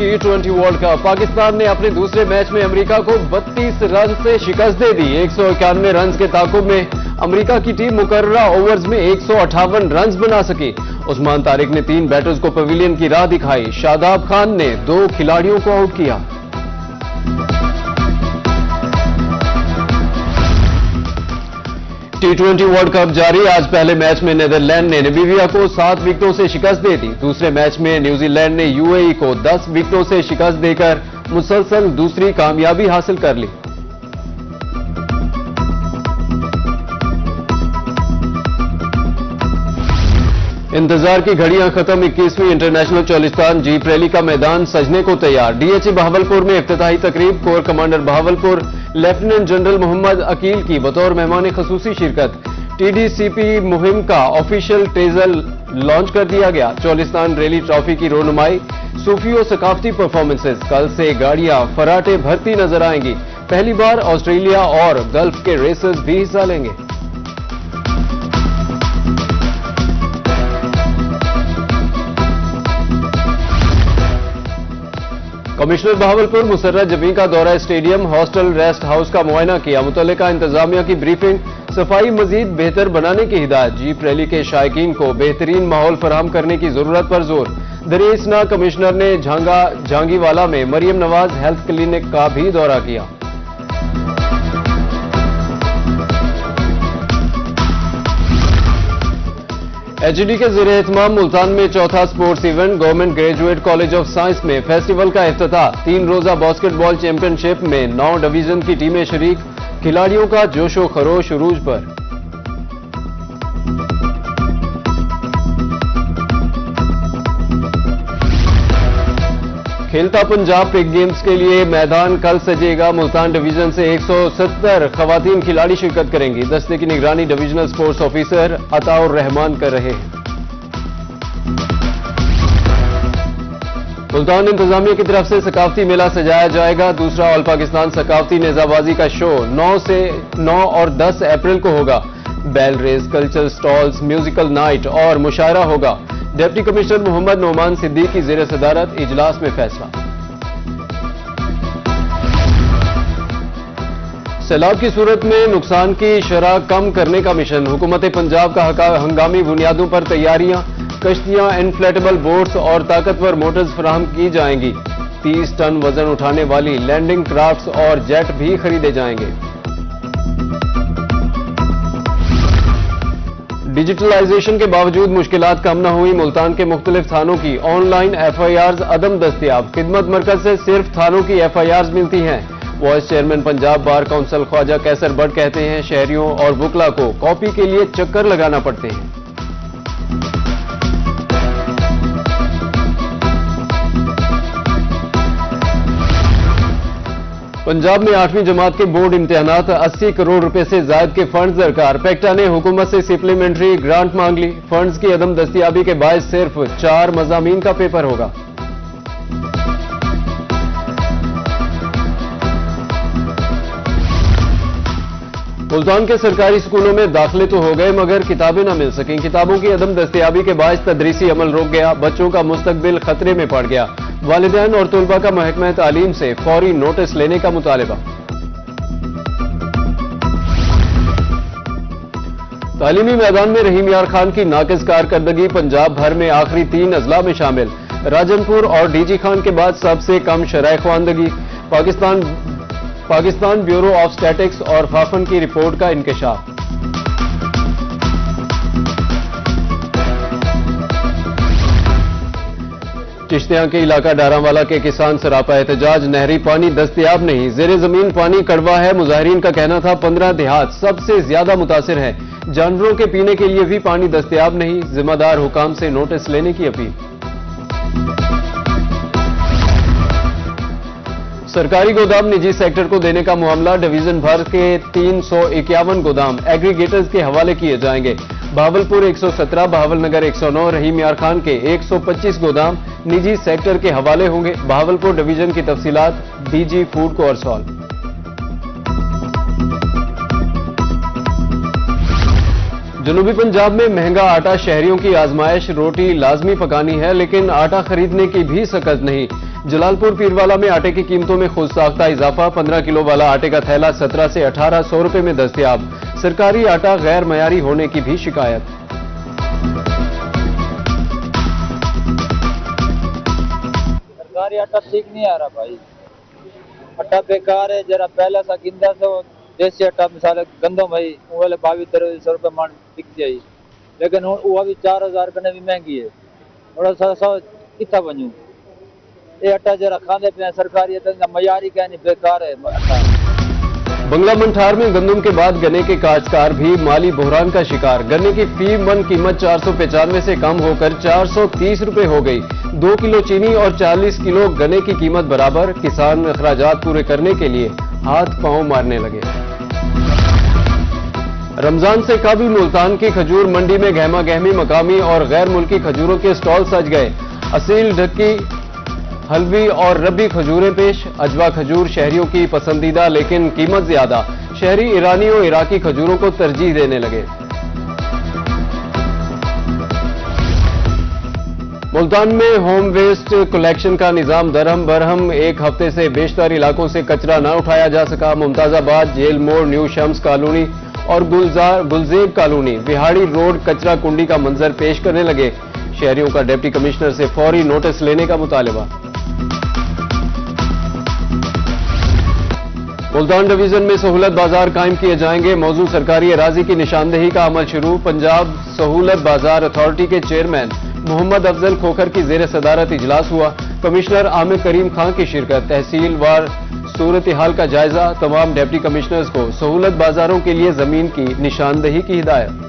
T20 world cup Pakistan ने अपने दूसरे मैच में अमेरिका को 32 रन से शिकस्त दे दी। 191 रन के ताकुब में अमेरिका की टीम मुकर्ररा ओवर्स में 158 रन बना सकी। उस्मान तारिक ने 3 बैटर्स को पवेलियन की राह दिखाई। शादाब खान ने 2 खिलाड़ियों को आउट किया। T20 वर्ल्ड कप जारी। आज पहले मैच में नीदरलैंड ने नामीबिया को 7 विकेटों से शिकस्त दे दी। दूसरे मैच में न्यूजीलैंड ने यूएई को 10 विकेटों से शिकस्त देकर मुसलसल दूसरी कामयाबी हासिल कर ली। इंतजार की घड़ियां खत्म। 21वीं इंटरनेशनल चौलिस्तान जीप रैली का मैदान सजने को तैयार। डीएचए बहावलपुर में इफ्तिताही तकरीब। Core commander Bahawalpur lieutenant general Mohammad Aqeel की बतौर मेहमान खसूसी शिरकत। टीडीसीपी मुहिम का ऑफिशियल टेजर लॉन्च कर दिया गया। चौलिस्तान रैली ट्रॉफी की रोनुमाई। सूफी और सकाफती परफॉर्मेंसेस। कल से गाड़ियां फराटे भरती नजर आएंगी। पहली बार ऑस्ट्रेलिया और गल्फ के रेसर्स भी हिस्सा लेंगे। कमिश्नर बहावलपुर मुसर्रत जबीं का दौरा स्टेडियम, हॉस्टल, रेस्ट हाउस का मुआयना किया। मुतल्लिका इंतजामिया की ब्रीफिंग। सफाई मजीद बेहतर बनाने की हिदायत। जीप रैली के शायकीन को बेहतरीन माहौल फराहम करने की जरूरत पर जोर। दरियासना कमिश्नर ने झांगीवाला में मरियम नवाज हेल्थ क्लिनिक का भी दौरा किया। एचडी के ज़ेरे एहतमाम मुल्तान में चौथा sports event. Government graduate college of science में फेस्टिवल का इफ्तिताह। 3 रोजा बास्केटबॉल चैंपियनशिप में 9 डिवीजन की टीमें शरीक। खिलाड़ियों का जोशो खरोश उरूज पर। खेलता पंजाब पिक गेम्स के लिए मैदान कल सजेगा। मुल्तान डिवीजन से 170 खवातीन खिलाड़ी शिरकत करेंगी। दस्ते की निगरानी divisional sports officer Ataur Rahman कर रहे हैं। मुल्तान इंतजामिया की तरफ से सकाफती मेला सजाया जाएगा। दूसरा ऑल पाकिस्तान सकाफती नेजाबाजी का शो 9 और 10 अप्रैल को होगा। बैल race, culture stalls, musical night और मुशायरा होगा। डिप्टी कमिश्नर मोहम्मद नोमान सिद्दीक की ज़ेरे सदारत इजलास में फैसला। सैलाब की सूरत में नुकसान की शरह कम करने का मिशन। हुकूमत पंजाब का हंगामी बुनियादों पर तैयारियां। कश्तियां, इनफ्लेटेबल बोट्स और ताकतवर मोटर्स फराहम की जाएंगी। 30 टन वजन उठाने वाली लैंडिंग क्राफ्ट्स और जेट भी खरीदे जाएंगे। डिजिटलाइजेशन के बावजूद मुश्किलात कम न हुई। मुल्तान के मुख्तलिफ थानों की ऑनलाइन FIRs अदम दस्तयाब। खिदमत मरकज से सिर्फ थानों की FIRs मिलती हैं। Vice chairman Punjab bar council Khawaja Qaiser Butt कहते हैं शहरियों और वुकला को कॉपी के लिए चक्कर लगाना पड़ते हैं। पंजाब में 8वीं जमात के बोर्ड इम्तिहानात 80 करोड़ रुपए से ज्यादा के फंड दरकार। पेक्टा ने हुकूमत से सप्लीमेंट्री ग्रांट मांग ली। फंड्स की अदम दस्तयाबी के बायस सिर्फ 4 मज़ामीन का पेपर होगा। मुल्तान के सरकारी स्कूलों में दाखिले तो हो गए मगर किताबें न मिल सकें। किताबों की अदम दस्तयाबी के बायस तदरीसी अमल रुक गया। बच्चों का मुस्तकबिल खतरे में पड़ गया। वालिदैन और तुलबा का महकमा तालीम से फौरी नोटिस लेने का मुतालबा। तालीमी मैदान में रहीम यार खान की नाकिस कारकर्दगी पंजाब भर में आखिरी 3 अजला में शामिल। राजनपुर और डीजी खान के बाद सबसे कम शरह ख्वानदगी। पाकिस्तान ब्यूरो ऑफ स्टैटिक्स और फाफन की रिपोर्ट का इंकशाफ। चिश्तियां के इलाका डारावाला के किसान सरापा एहतजाज। नहरी पानी दस्तयाब नहीं। ज़ेरे जमीन पानी कड़वा है। मुजाहिरीन का कहना था 15 देहात सबसे ज्यादा मुतासिर है। जानवरों के पीने के लिए भी पानी दस्तयाब नहीं। जिम्मेदार हुकाम से नोटिस लेने की अपील। सरकारी गोदाम निजी सेक्टर को देने का मामला। डिवीजन भर के 351 गोदाम एग्रीगेटर्स के हवाले किए जाएंगे। बहावलपुर 117, बहावलनगर 109, रहीम यार खान के 125 गोदाम निजी सेक्टर के हवाले होंगे। बहावलपुर डिवीजन की तफसीलात DG फूड को अरसॉल। जनूबी पंजाब में महंगा आटा शहरियों की आजमाइश। रोटी लाजमी पकानी है लेकिन आटा खरीदने की भी सकत नहीं। जलालपुर पीरवाला में आटे की कीमतों में खुद साख्ता इजाफा, 15 किलो वाला आटे का थैला 17 से 1800 रुपए में दस्तयाब। सरकारी आटा गैर मयारी होने की भी शिकायत। सरकारी आटा ठीक नहीं आ रहा भाई, आटा बेकार है। जरा पहले सा गिंदा से वो देसी आटा मिसाल गंदम भाई वो वाले 22-2300 रुपए मान बिक जाए, लेकिन वो अभी 4000 रुपए भी महंगी है। थोड़ा सा कितना बनू ये आटा जरा खाने पे सरकारी मयारी का नहीं, बेकार है आटा। बंगला मंठार में गंदम के बाद गन्ने के काश्तकार भी माली बहरान का शिकार। गन्ने की फी मन कीमत 495 से कम होकर 430 रुपए हो गई। 2 किलो चीनी और 40 किलो गन्ने की कीमत बराबर। किसान अखराजात पूरे करने के लिए हाथ पांव मारने लगे। रमजान से काबिल मुल्तान की खजूर मंडी में गहमा गहमी मकामी और गैर मुल्की खजूरों के स्टॉल सज गए। असील ढक्की, हलवी और रबी खजूरें पेश। अजवा खजूर शहरियों की पसंदीदा, लेकिन कीमत ज्यादा। शहरी ईरानी और इराकी खजूरों को तरजीह देने लगे। मुल्तान में होम वेस्ट कलेक्शन का निजाम दरहम बरहम। एक हफ्ते से बेशतर इलाकों से कचरा न उठाया जा सका। मुमताजाबाद, जेल मोड़, न्यू शम्स कॉलोनी और गुलजेब कॉलोनी विहाड़ी रोड कचरा कुंडी का मंजर पेश करने लगे। शहरियों का डिप्टी कमिश्नर से फौरी नोटिस लेने का मुतालबा। मुल्तान डिवीजन में सहूलत बाजार कायम किए जाएंगे। मौजूद सरकारी अराजी की निशानदेही का अमल शुरू। पंजाब सहूलत बाजार अथॉरिटी के चेयरमैन मोहम्मद अफजल खोखर की जेर सदारत इजलास हुआ। कमिश्नर आमिर करीम खान की शिरकत। तहसील वार सूरत हाल का जायजा। तमाम डिप्टी कमिश्नर्स को सहूलत बाजारों के लिए जमीन की निशानदेही की हिदायत।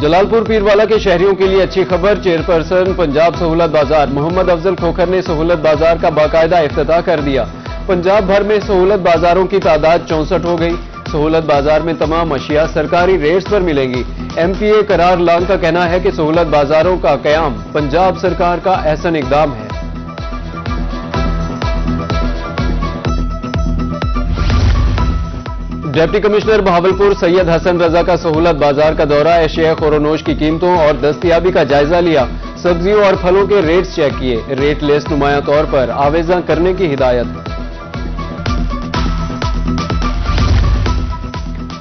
जलालपुर पीरवाला के शहरियों के लिए अच्छी खबर। चेयरपर्सन पंजाब सहूलत बाजार मोहम्मद अफजल खोखर ने सहूलत बाजार का बाकायदा इफ्तिताह कर दिया। पंजाब भर में सहूलत बाजारों की तादाद 64 हो गई। सहूलत बाजार में तमाम अशिया सरकारी रेट्स पर मिलेंगी। MPA करार लान का कहना है कि सहूलत बाजारों का कयाम पंजाब सरकार का अहसन इकदाम है। डिप्टी कमिश्नर बहावलपुर सैयद हसन रजा का सहूलत बाजार का दौरा। एशिया खोरोनोश की कीमतों और दस्तयाबी का जायजा लिया। सब्जियों और फलों के रेट्स चेक किए। रेट लिस्ट नुमाया तौर पर आवेजा करने की हिदायत।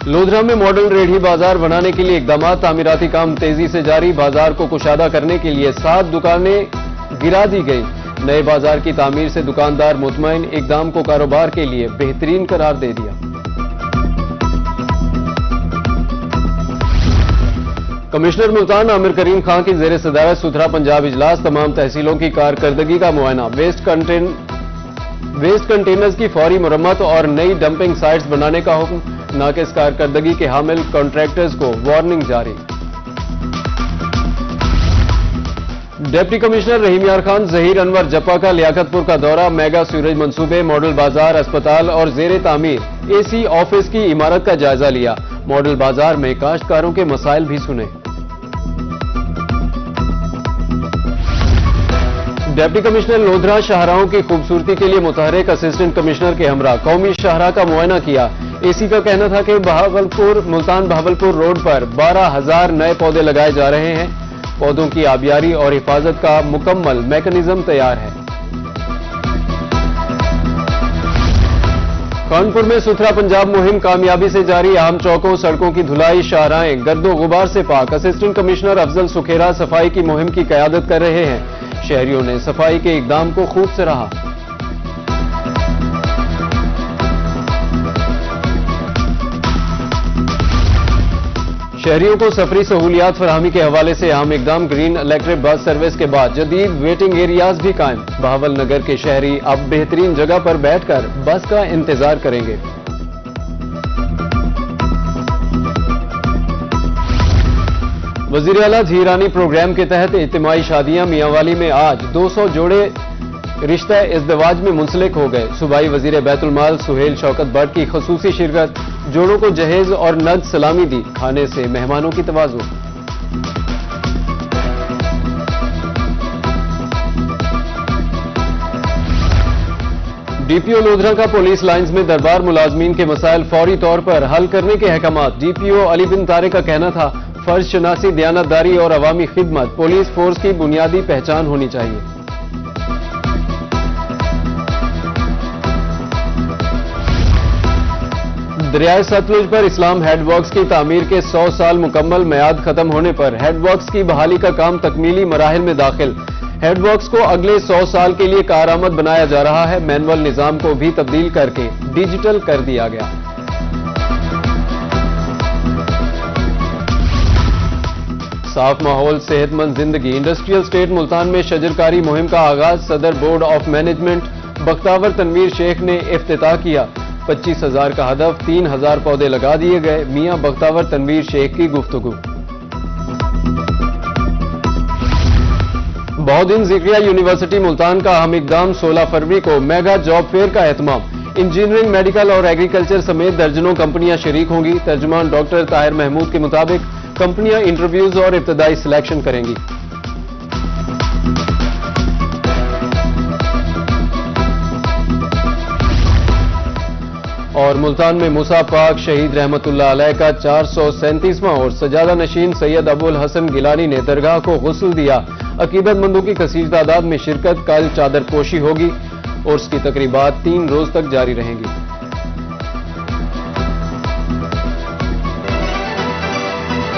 लोधरा में मॉडल रेढ़ी बाजार बनाने के लिए इकदाम। तामीराती काम तेजी से जारी। बाजार को कुशादा करने के लिए 7 दुकानें गिरा दी गई। नए बाजार की तामीर से दुकानदार मुतमईन। इकदाम को कारोबार के लिए बेहतरीन करार दे दिया। कमिश्नर मुल्तान आमिर करीम खान की जेर सदारत सुथरा पंजाब इजलास। तमाम तहसीलों की कारकर्दगी का मुआयना। वेस्ट कंटेनर्स की फौरी मुरम्मत और नई डंपिंग साइट्स बनाने का हुक्म। नाकिस कारकर्दगी के हामिल कॉन्ट्रैक्टर्स को वार्निंग जारी। डिप्टी कमिश्नर रहीम यार खान जहीर अनवर जप्पा का लियाकतपुर का दौरा। मेगा सीवरेज मंसूबे, मॉडल बाजार, अस्पताल और जेर तामीर AC ऑफिस की इमारत का जायजा लिया। मॉडल बाजार में काश्तकारों के मसाइल भी सुने। डिप्टी कमिश्नर लोधरा शाहराहों की खूबसूरती के लिए मुतहरिक असिस्टेंट कमिश्नर के हमरा कौमी शाहरा का मुआयना किया। AC का कहना था कि मुल्तान बहावलपुर रोड पर 12,000 नए पौधे लगाए जा रहे हैं। पौधों की आबियारी और हिफाजत का मुकम्मल मैकेनिज्म तैयार है। कानपुर में सुथरा पंजाब मुहिम कामयाबी से जारी। अहम चौकों, सड़कों की धुलाई, शाहराएं गर्दो गुबार से पाक। असिस्टेंट कमिश्नर अफजल सुखेरा सफाई की मुहिम की क़यादत कर रहे हैं। शहरियों ने सफाई के इकदाम को खूब सराहा। शहरियों को सफरी सहूलियात फराहमी के हवाले से अहम इकदाम। ग्रीन इलेक्ट्रिक बस सर्विस के बाद जदीद वेटिंग एरियाज भी कायम। बहावल नगर के शहरी अब बेहतरीन जगह पर बैठकर बस का इंतजार करेंगे। वजीर आला झीरानी प्रोग्राम के तहत इज्तिमाई शादियां मियांवाली में आज 200 जोड़े रिश्ता इज़्दिवाज में मुंसलिक हो गए। सूबाई वजीर बैतुल माल सुहेल शौकत भट्ट की खसूसी शिरकत। जोड़ों को जहेज और नद सलामी दी। खाने से मेहमानों की तवाज़ुन। DPO लोधरा का पुलिस लाइंस में दरबार मुलाजमीन के मसाइल फौरी तौर पर हल करने के अहकामात। DPO अली बिन तारिक का कहना था فرض شناسی، دیانتداری اور عوامی خدمت پولیس فورس کی بنیادی پہچان ہونی چاہیے۔ دریائے ستلج پر اسلام ہیڈ ورکس کی تعمیر کے 100 سال مکمل میعاد ختم ہونے پر ہیڈ ورکس کی بحالی کا کام تکمیلی مراحل میں داخل۔ ہیڈ ورکس کو اگلے 100 سال کے لیے کارآمد بنایا جا رہا ہے۔ مینول نظام کو بھی تبدیل کر کے ڈیجیٹل کر دیا گیا۔ صاف ماحول، صحت مند زندگی، انڈسٹریل اسٹیٹ ملتان میں شجرکاری مہم کا آغاز صدر بورڈ آف مینجمنٹ بختاور تنویر شیخ نے افتتاح کیا۔ 25,000 کا ہدف، 3,000 پودے لگا دیے گئے۔ میاں بختاور تنویر شیخ کی گفتگو۔ بہودین ذکریہ یونیورسٹی ملتان کا اہم اقدام، 16 فروری کو میگا جاب فیئر کا اہتمام۔ انجینئرنگ، میڈیکل اور ایگریکلچر سمیت درجنوں کمپنیاں شریک ہوں گی۔ ترجمان ڈاکٹر طاہر محمود کے مطابق کمپنیاں انٹرویوز اور ابتدائی سلیکشن کریں گی۔ اور ملتان میں موسیٰ پاک شہید رحمت اللہ علیہ کا 437واں اور سجادہ نشین سید ابو الحسن گیلانی نے درگاہ کو غسل دیا۔ عقیدت مندوں کی کثیر تعداد میں شرکت، کل چادر پوشی ہوگی اور اس کی تقریبات 3 روز تک جاری رہیں گی۔